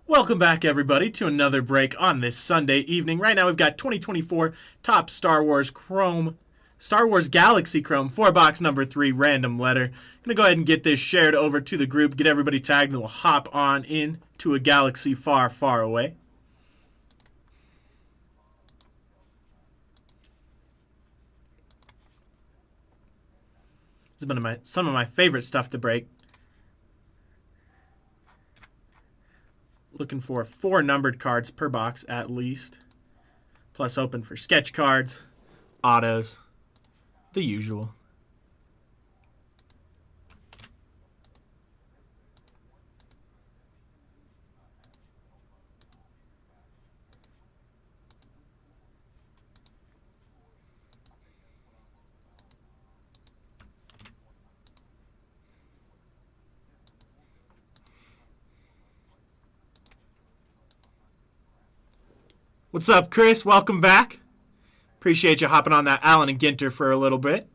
Welcome back, everybody, to another break on this Sunday evening. Right now, we've got 2024 Top Star Wars Galaxy Chrome 4-box number 3 random letter. Gonna go ahead and get this shared over to the group, get everybody tagged, and we'll hop on in to a galaxy far, far away. This has been some of my favorite stuff to break. Looking for 4 numbered cards per box at least. Plus open for sketch cards, autos, the usual. What's up, Chris? Welcome back. Appreciate you hopping on that Allen and Ginter for a little bit.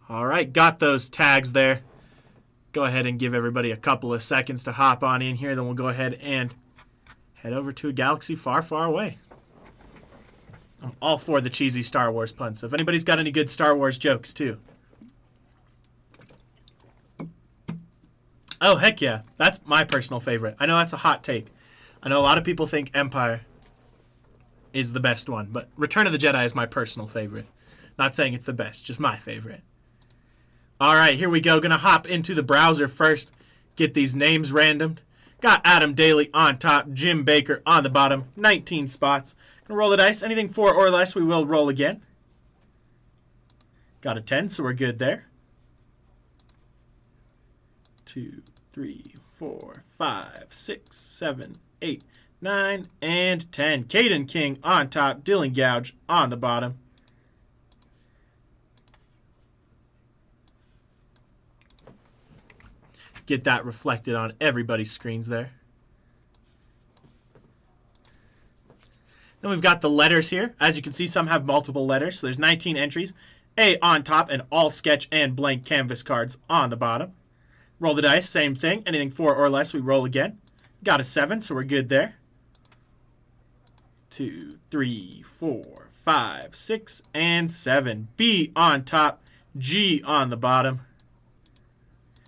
All right, got those tags there. Go ahead and give everybody a couple of seconds to hop on in here. Then we'll go ahead and head over to a galaxy far, far away. I'm all for the cheesy Star Wars puns. So if anybody's got any good Star Wars jokes, too. Oh, heck yeah. That's my personal favorite. I know that's a hot take. I know a lot of people think Empire is the best one, but Return of the Jedi is my personal favorite. Not saying it's the best, just my favorite. All right, here we go. Going to hop into the browser first. Get these names randomed. Got Adam Daly on top, Jim Baker on the bottom, 19 spots. Gonna roll the dice. Anything 4 or less, we will roll again. Got a 10, so we're good there. 2, 3, 4, 5, 6, 7, 8, 9, and 10. Caden King on top, Dylan Gouge on the bottom. Get that reflected on everybody's screens there. Then we've got the letters here. As you can see, some have multiple letters. So there's 19 entries. A on top and all sketch and blank canvas cards on the bottom. Roll the dice, same thing. Anything 4 or less, we roll again. Got a 7, so we're good there. 2, 3, 4, 5, 6, and 7. B on top, G on the bottom.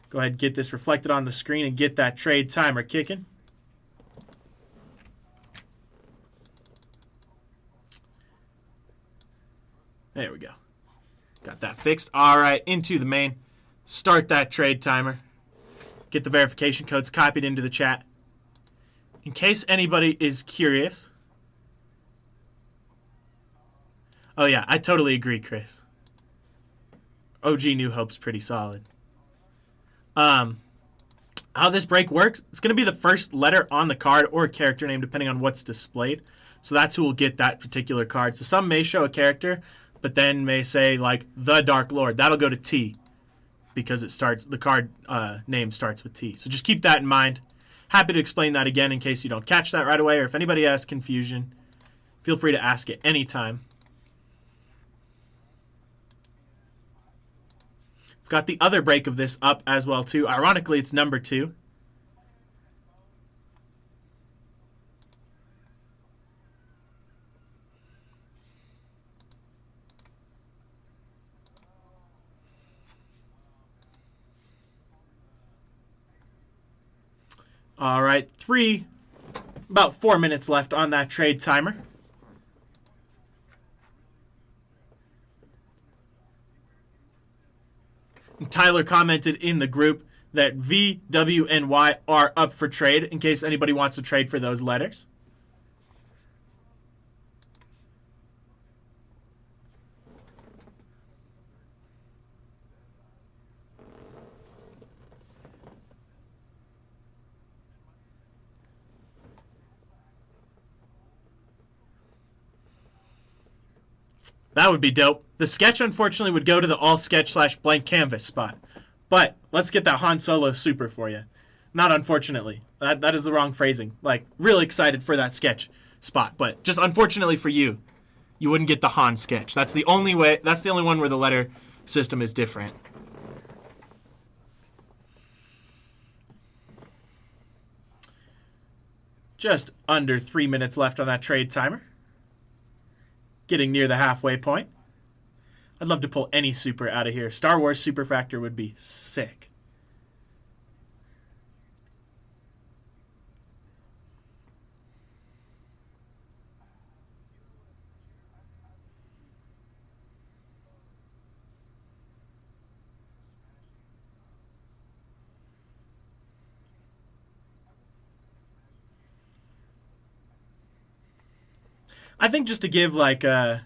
Go ahead and get this reflected on the screen and get that trade timer kicking. There we go. Got that fixed. All right, into the main. Start that trade timer. Get the verification codes copied into the chat. In case anybody is curious. Oh, yeah, I totally agree, Chris. OG New Hope's pretty solid. How this break works, it's going to be the first letter on the card or a character name, depending on what's displayed. So that's who will get that particular card. So some may show a character, but then may say, like, the Dark Lord. That'll go to T because the card name starts with T. So just keep that in mind. Happy to explain that again in case you don't catch that right away, or if anybody has confusion, feel free to ask it anytime. We've got the other break of this up as well, too. Ironically, it's number 2. All right, about 4 minutes left on that trade timer. And Tyler commented in the group that V, W, and Y are up for trade in case anybody wants to trade for those letters. That would be dope. The sketch, unfortunately, would go to the all sketch / blank canvas spot. But let's get that Han Solo super for you. Not unfortunately. That is the wrong phrasing. Like, really excited for that sketch spot, but just unfortunately for you, you wouldn't get the Han sketch. That's the only way. That's the only one where the letter system is different. Just under 3 minutes left on that trade timer. Getting near the halfway point. I'd love to pull any super out of here. Star Wars Super Factor would be sick. I think just to give like a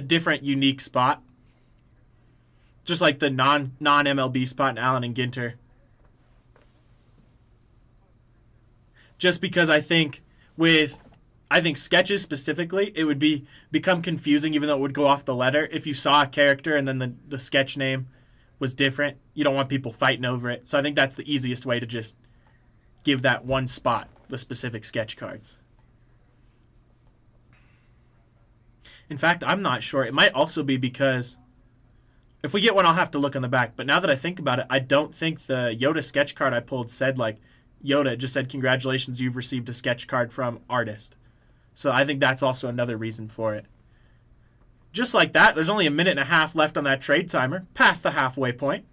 different, unique spot, just like the non MLB spot in Allen and Ginter. Just because I think sketches specifically, it would become confusing, even though it would go off the letter. If you saw a character and then the sketch name was different, you don't want people fighting over it. So I think that's the easiest way to just give that one spot the specific sketch cards. In fact, I'm not sure. It might also be because if we get one, I'll have to look on the back. But now that I think about it, I don't think the Yoda sketch card I pulled said like Yoda. It just said, congratulations, you've received a sketch card from artist. So I think that's also another reason for it. Just like that, there's only a minute and a half left on that trade timer, past the halfway point.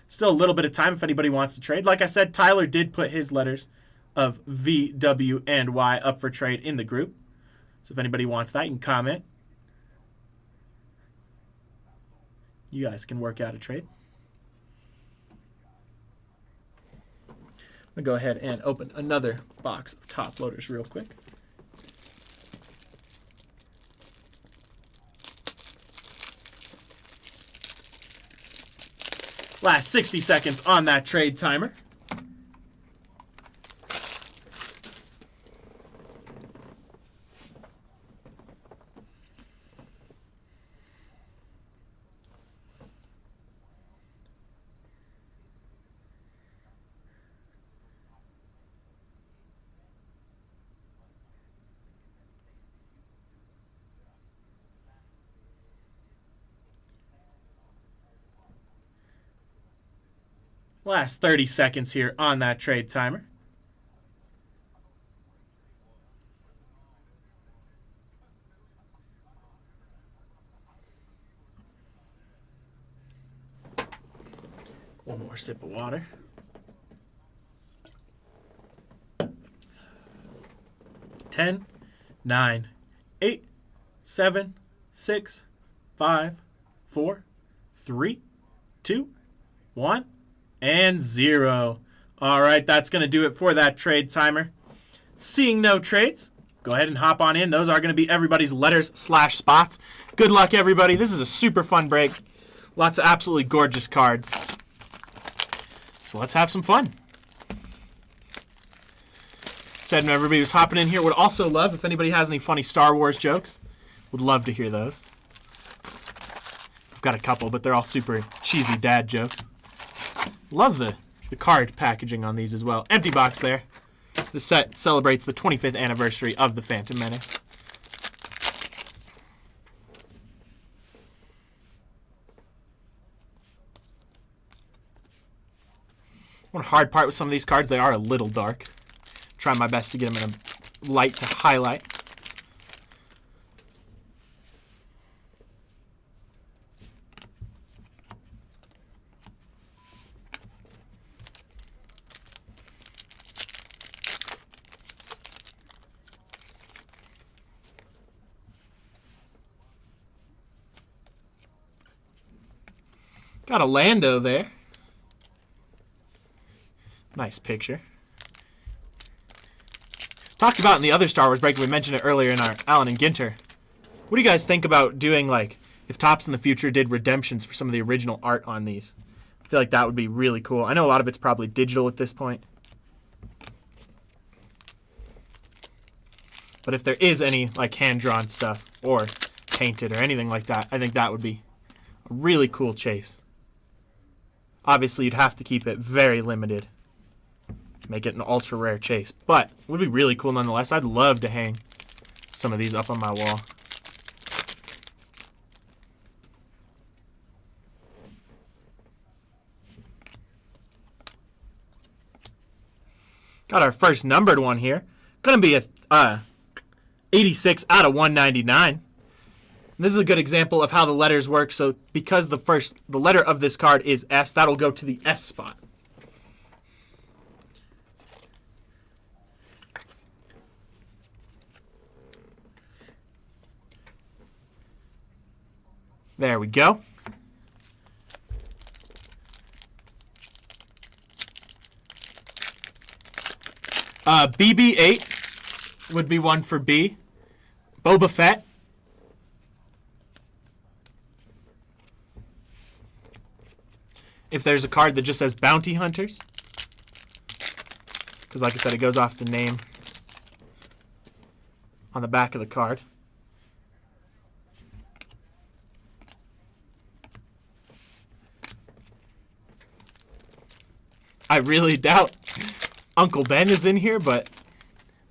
Still a little bit of time if anybody wants to trade. Like I said, Tyler did put his letters of V, W, and Y up for trade in the group. So if anybody wants that, you can comment. You guys can work out a trade. I'm going to go ahead and open another box of top loaders real quick. Last 60 seconds on that trade timer. Last 30 seconds here on that trade timer. One more sip of water. Ten, 9, 8, 7, 6, 5, 4, 3, 2, 1. And 0. All right, that's going to do it for that trade timer. Seeing no trades, go ahead and hop on in. Those are going to be everybody's letters/spots. Good luck, everybody. This is a super fun break. Lots of absolutely gorgeous cards. So let's have some fun. Said everybody who's hopping in here would also love if anybody has any funny Star Wars jokes. Would love to hear those. I've got a couple, but they're all super cheesy dad jokes. Love the card packaging on these as well. Empty box there. The set celebrates the 25th anniversary of The Phantom Menace. One hard part with some of these cards, they are a little dark. Try my best to get them in a light to highlight. Got a Lando there. Nice picture. Talked about in the other Star Wars break, we mentioned it earlier in our Allen and Ginter. What do you guys think about doing, like, if Topps in the future did redemptions for some of the original art on these? I feel like that would be really cool. I know a lot of it's probably digital at this point. But if there is any, like, hand-drawn stuff or painted or anything like that, I think that would be a really cool chase. Obviously, you'd have to keep it very limited. make it an ultra rare chase. But it would be really cool nonetheless. I'd love to hang some of these up on my wall. Got our first numbered one here. Gonna be a 86 out of 199. This is a good example of how the letters work. So because the letter of this card is S, that'll go to the S spot. There we go. BB-8 would be one for B. Boba Fett. If there's a card that just says Bounty Hunters. Because like I said, it goes off the name on the back of the card. I really doubt Uncle Ben is in here, but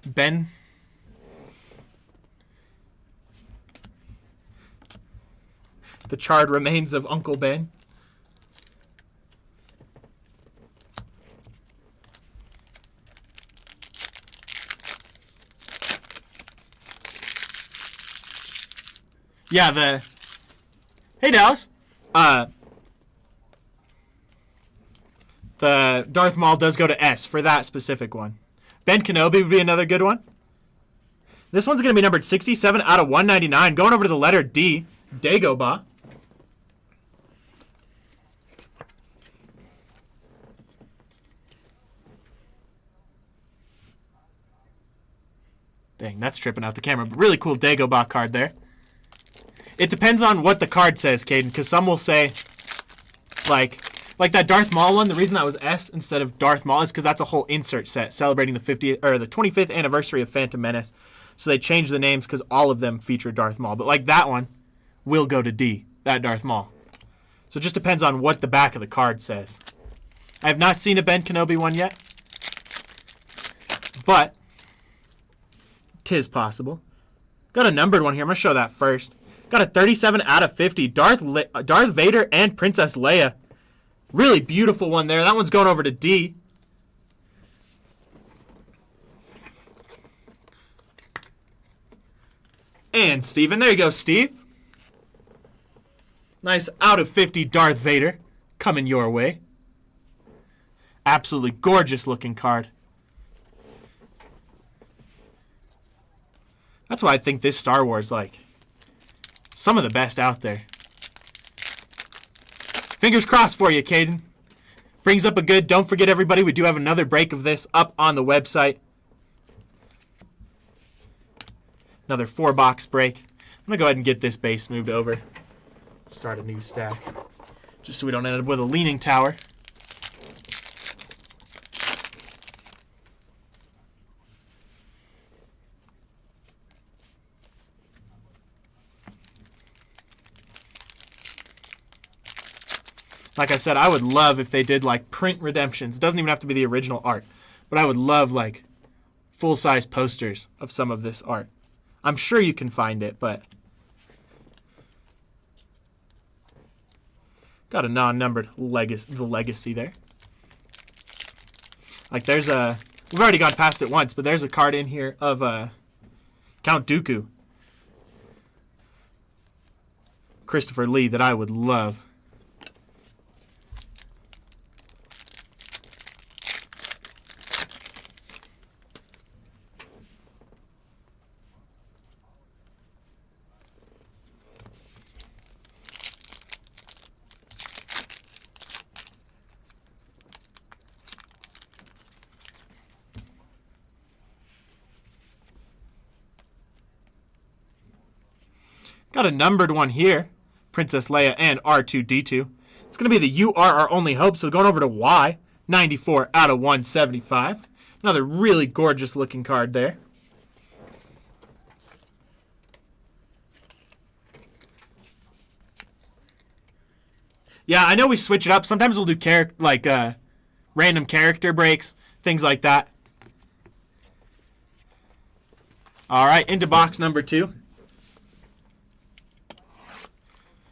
Ben. The charred remains of Uncle Ben. Yeah, Hey, Dallas. The Darth Maul does go to S for that specific one. Ben Kenobi would be another good one. This one's going to be numbered 67 out of 199. Going over to the letter D, Dagobah. Dang, that's tripping out the camera. But really cool Dagobah card there. It depends on what the card says, Caden, because some will say, like that Darth Maul one, the reason that was S instead of Darth Maul is because that's a whole insert set celebrating the 50th or the 25th anniversary of Phantom Menace. So they changed the names because all of them feature Darth Maul. But like that one will go to D, that Darth Maul. So it just depends on what the back of the card says. I have not seen a Ben Kenobi one yet, but 'tis possible. Got a numbered one here. I'm going to show that first. Got a 37 out of 50. Darth Vader and Princess Leia. Really beautiful one there. That one's going over to D. And Steven. There you go, Steve. Nice out of 50 Darth Vader coming your way. Absolutely gorgeous looking card. That's why I think this Star Wars, like, some of the best out there. Fingers crossed for you, Caden. Brings up a good, don't forget everybody, we do have another break of this up on the website. Another 4-box break. I'm going to go ahead and get this base moved over. Start a new stack. Just so we don't end up with a leaning tower. Like I said, I would love if they did like print redemptions. It doesn't even have to be the original art. But I would love like full-size posters of some of this art. I'm sure you can find it, but got a non-numbered legacy there. Like there's a, we've already gone past it once, but there's a card in here of Count Dooku. Christopher Lee that I would love. Got a numbered one here. Princess Leia and R2-D2. It's going to be the You Are Our Only Hope. So going over to Y. 94 out of 175. Another really gorgeous looking card there. Yeah, I know we switch it up. Sometimes we'll do random character breaks. things like that. All right, into box number 2.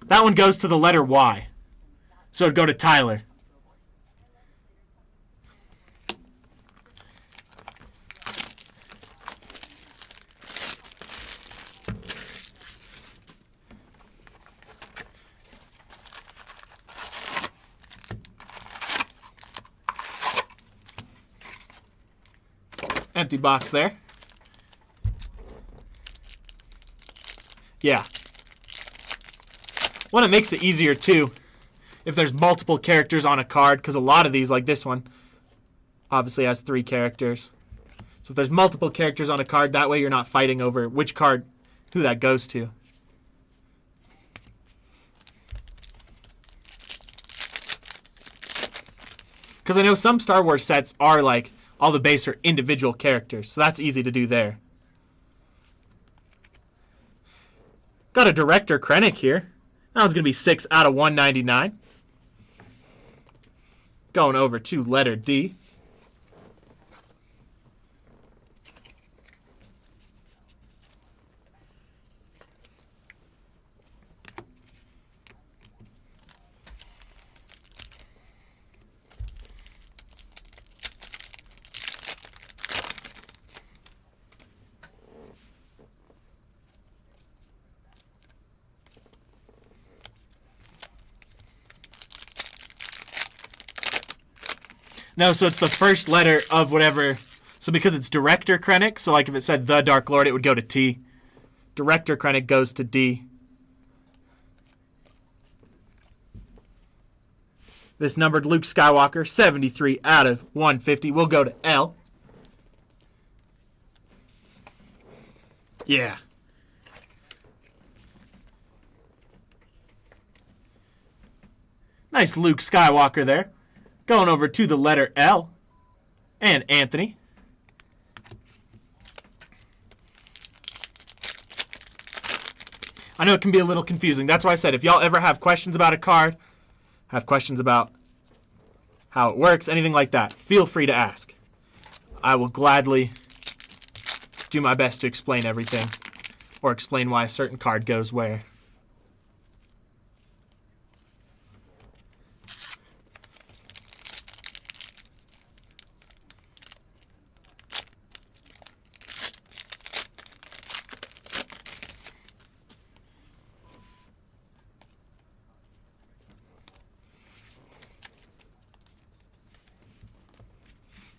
That one goes to the letter Y. So it'd go to Tyler. Empty box there. Yeah. Well, it makes it easier, too, if there's multiple characters on a card, because a lot of these, like this one, obviously has 3 characters. So if there's multiple characters on a card, that way you're not fighting over which card, who that goes to. Because I know some Star Wars sets are like, all the base are individual characters, so that's easy to do there. Got a Director Krennic here. That one's going to be 6 out of 199. Going over to letter D. No, so it's the first letter of whatever. So because it's Director Krennic, so like if it said The Dark Lord, it would go to T. Director Krennic goes to D. This numbered Luke Skywalker, 73 out of 150, will go to L. Yeah. Nice Luke Skywalker there. Going over to the letter L. And Anthony. I know it can be a little confusing. That's why I said if y'all ever have questions about a card, have questions about how it works, anything like that, feel free to ask. I will gladly do my best to explain everything or explain why a certain card goes where.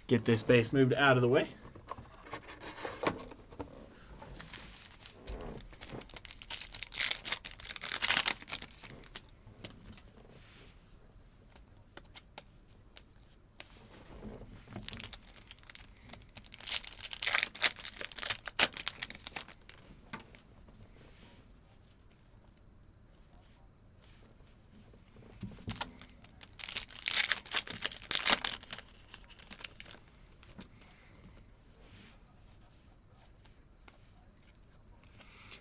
Get this base moved out of the way.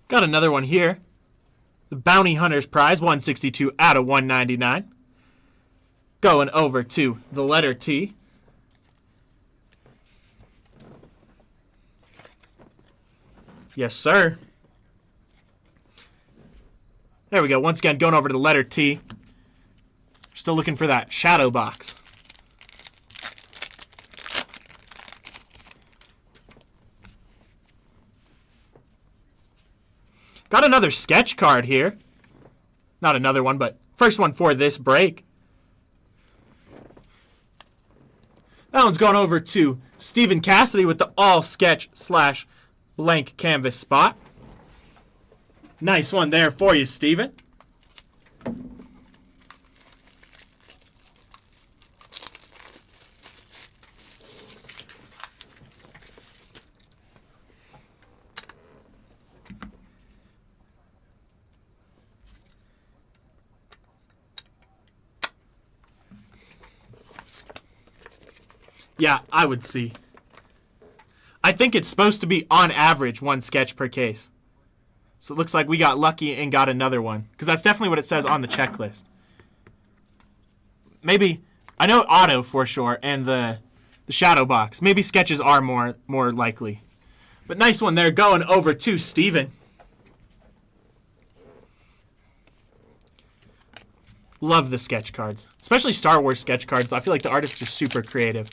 Got another one here. The Bounty Hunters Prize, 162 out of 199. Going over to the letter T. Yes, sir. There we go. Once again, going over to the letter T. Still looking for that shadow box. Got another sketch card here. Not another one, but first one for this break. That one's going over to Stephen Cassidy with the all sketch / blank canvas spot. Nice one there for you, Stephen. Yeah, I would see. I think it's supposed to be on average 1 sketch per case. So it looks like we got lucky and got another one. Because that's definitely what it says on the checklist. Maybe, I know auto for sure, and the the shadow box. Maybe sketches are more likely. But nice one there going over to Steven. Love the sketch cards. Especially Star Wars sketch cards. I feel like the artists are super creative.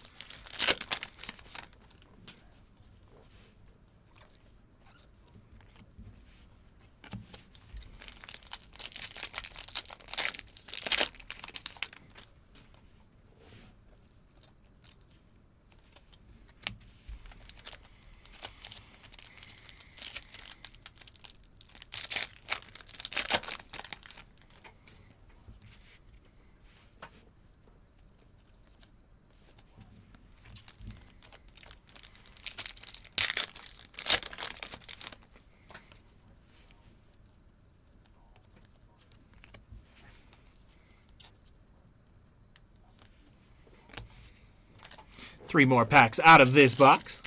Three more packs out of this box.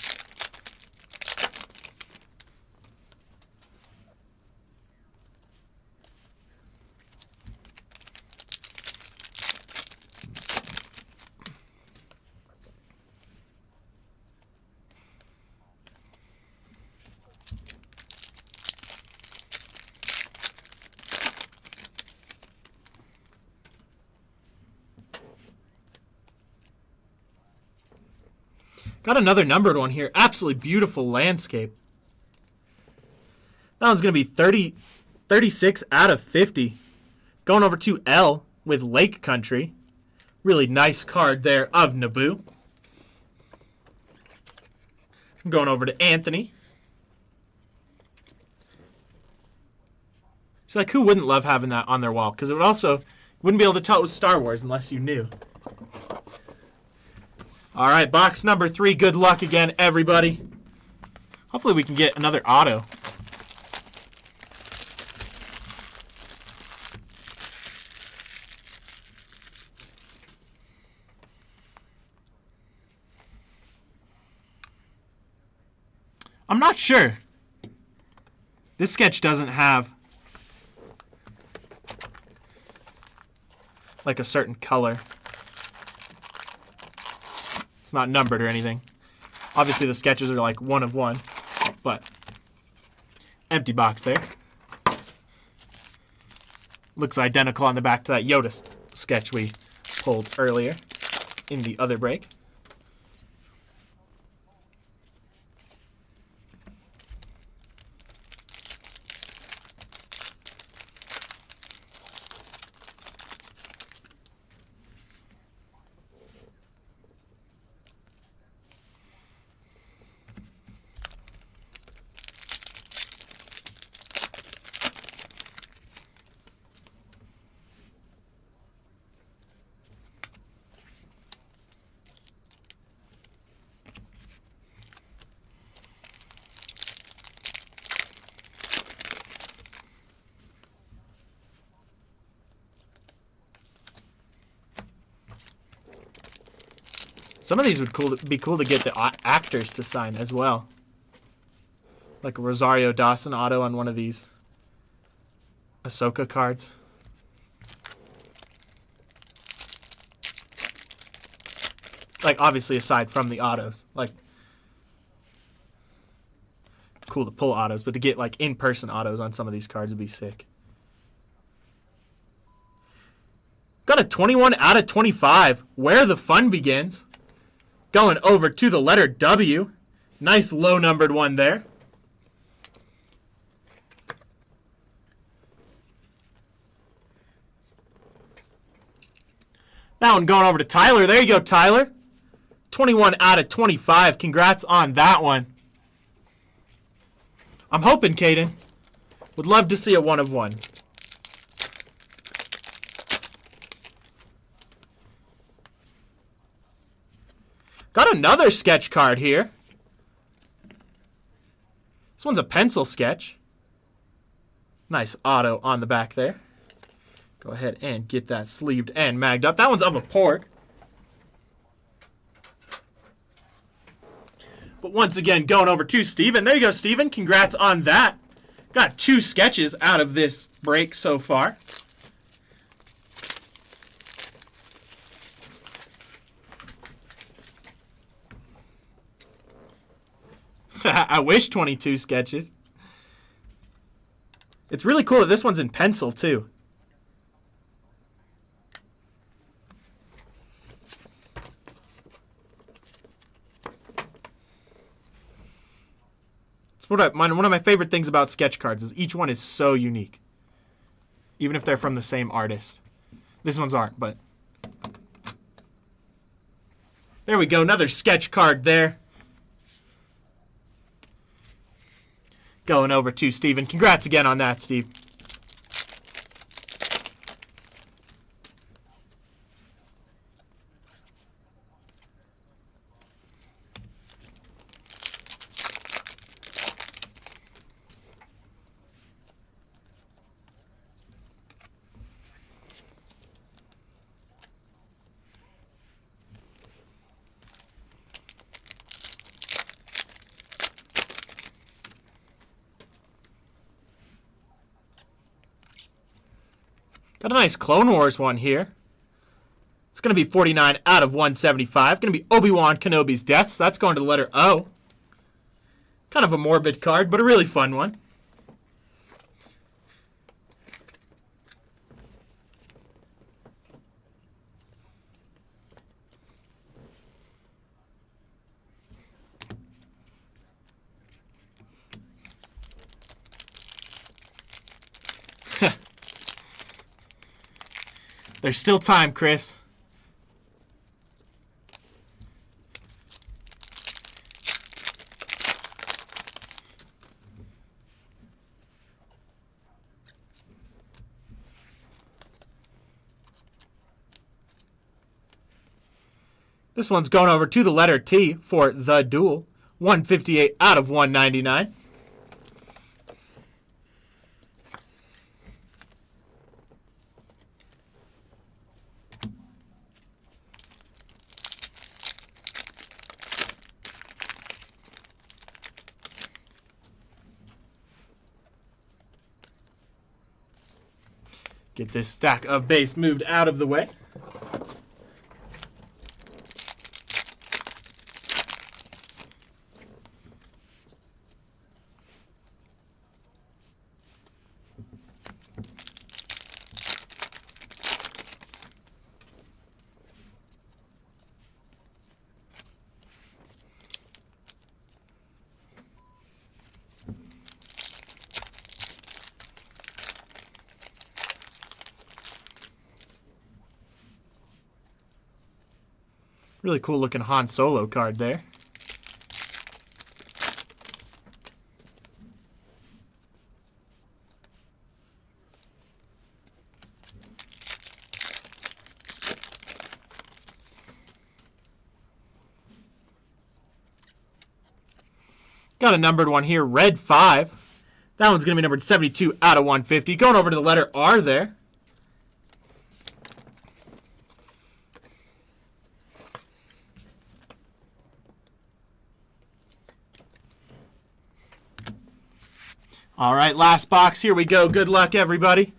Got another numbered one here. Absolutely beautiful landscape. That one's going to be 36 out of 50. Going over to L with Lake Country. Really nice card there of Naboo. Going over to Anthony. So like, who wouldn't love having that on their wall? Because it would also, wouldn't be able to tell it was Star Wars unless you knew. All right, box number 3. Good luck again, everybody. Hopefully we can get another auto. I'm not sure. This sketch doesn't have like a certain color. It's not numbered or anything. Obviously the sketches are like one of one, but empty box there. Looks identical on the back to that Yoda sketch we pulled earlier in the other break. Some of these would be cool to get the actors to sign as well. Like a Rosario Dawson auto on one of these Ahsoka cards. Like, obviously aside from the autos. Like, cool to pull autos, but to get like in-person autos on some of these cards would be sick. Got a 21 out of 25. Where the fun begins. Going over to the letter W. Nice low-numbered one there. That one going over to Tyler. There you go, Tyler. 21 out of 25. Congrats on that one. I'm hoping, Caden. Would love to see a one of one. Got another sketch card here. This one's a pencil sketch. Nice auto on the back there. Go ahead and get that sleeved and magged up. That one's of a pork. But once again, going over to Steven. There you go, Steven. Congrats on that. Got 2 sketches out of this break so far. I wish 22 sketches. It's really cool that this one's in pencil, too. It's one of my favorite things about sketch cards is each one is so unique. Even if they're from the same artist. This one's aren't, but... There we go, another sketch card there. Going over to Steven. Congrats again on that, Steve. Got a nice Clone Wars one here. It's going to be 49 out of 175. Going to be Obi-Wan Kenobi's death, so that's going to the letter O. Kind of a morbid card, but a really fun one. There's still time, Chris. This one's going over to the letter T for The Duel. 158 out of 199. Get this stack of base moved out of the way. Really cool looking Han Solo card there. Got a numbered one here, red 5. That one's going to be numbered 72 out of 150. Going over to the letter R there. All right, last box. Here we go. Good luck, everybody.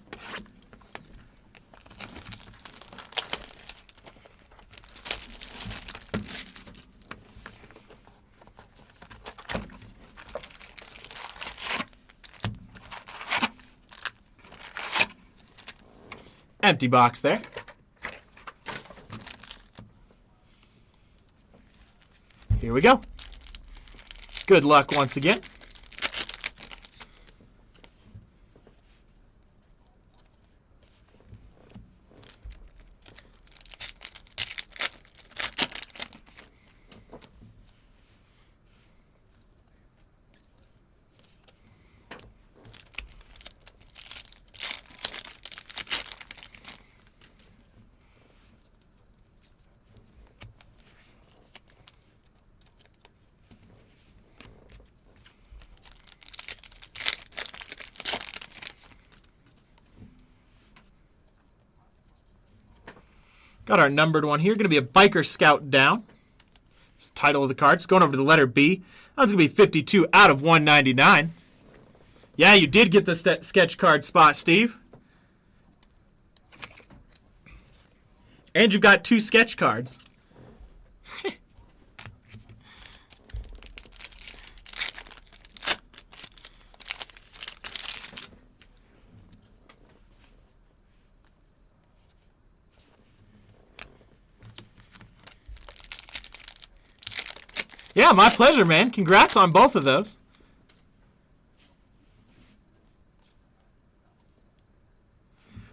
Empty box there. Here we go. Good luck once again. Got our numbered one here. Going to be a Biker Scout down. It's the title of the card. It's going over to the letter B. That's going to be 52 out of 199. Yeah, you did get the sketch card spot, Steve. And you've got 2 sketch cards. Yeah, my pleasure, man. Congrats on both of those.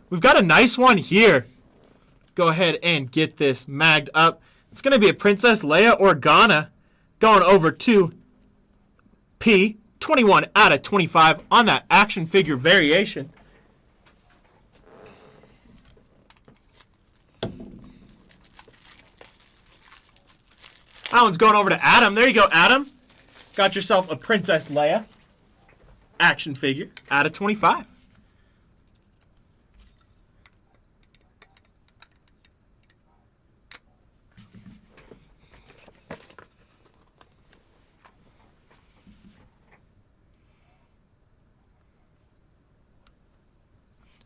We've got a nice one here. Go ahead and get this magged up. It's going to be a Princess Leia Organa going over to P. 21 out of 25 on that action figure variation. That one's going over to Adam. There you go, Adam. Got yourself a Princess Leia action figure out of 25.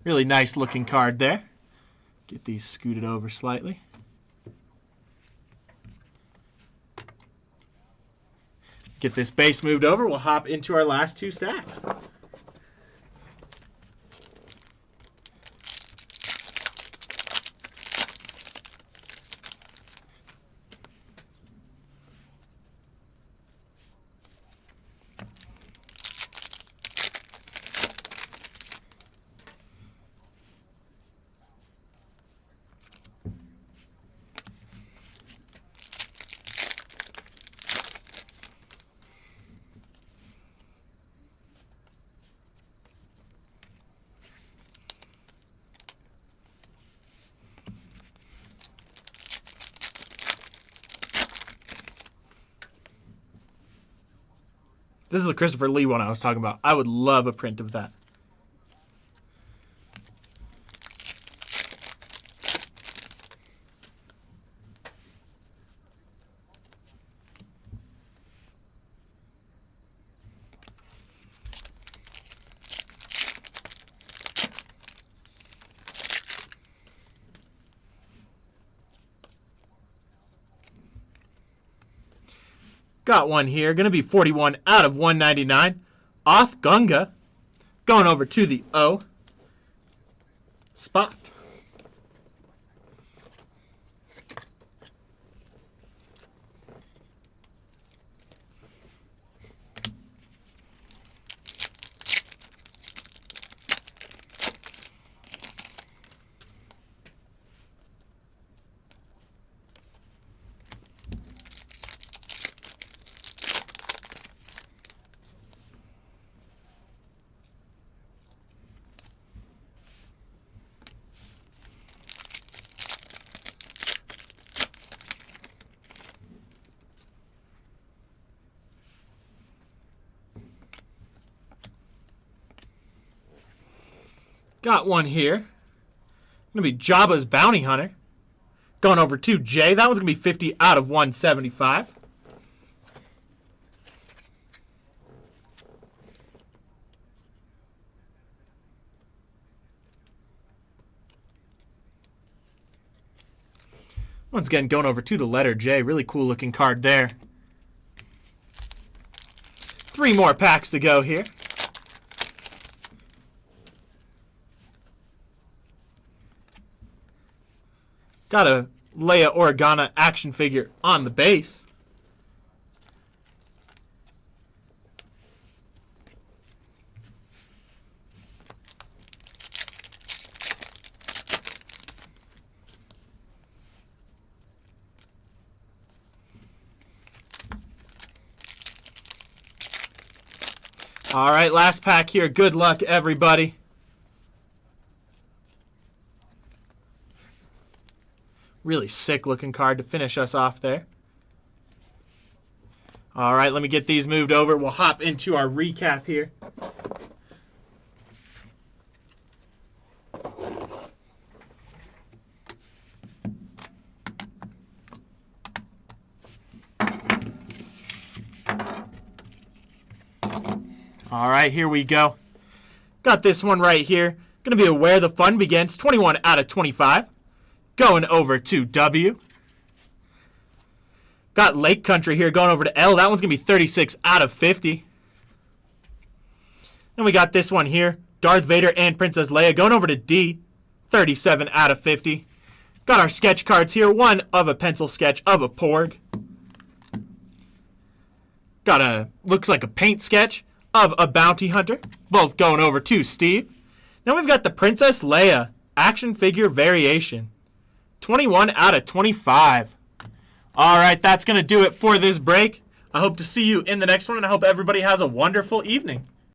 Really nice looking card there. Get these scooted over slightly. Get this base moved over. We'll hop into our last two stacks. This is the Christopher Lee one I was talking about. I would love a print of that. Got one here. Going to be 41 out of 199. Off Gunga. Going over to the O spot. Got one here. Going to be Jabba's Bounty Hunter. Going over to Jay. That one's going to be 50 out of 175. Once again, going over to the letter J. Really cool looking card there. 3 more packs to go here. Got a Leia Organa action figure on the base. All right, last pack here. Good luck, everybody. Really sick looking card to finish us off there. All right, let me get these moved over. We'll hop into our recap here. All right, here we go. Got this one right here. Going to be a Where the Fun Begins, 21 out of 25. Going over to W. Got Lake Country here going over to L. That one's going to be 36 out of 50. Then we got this one here. Darth Vader and Princess Leia going over to D. 37 out of 50. Got our sketch cards here. One of a pencil sketch of a Porg. Got looks like a paint sketch of a bounty hunter. Both going over to Steve. Then we've got the Princess Leia action figure variation. 21 out of 25. All right, that's going to do it for this break. I hope to see you in the next one, and I hope everybody has a wonderful evening.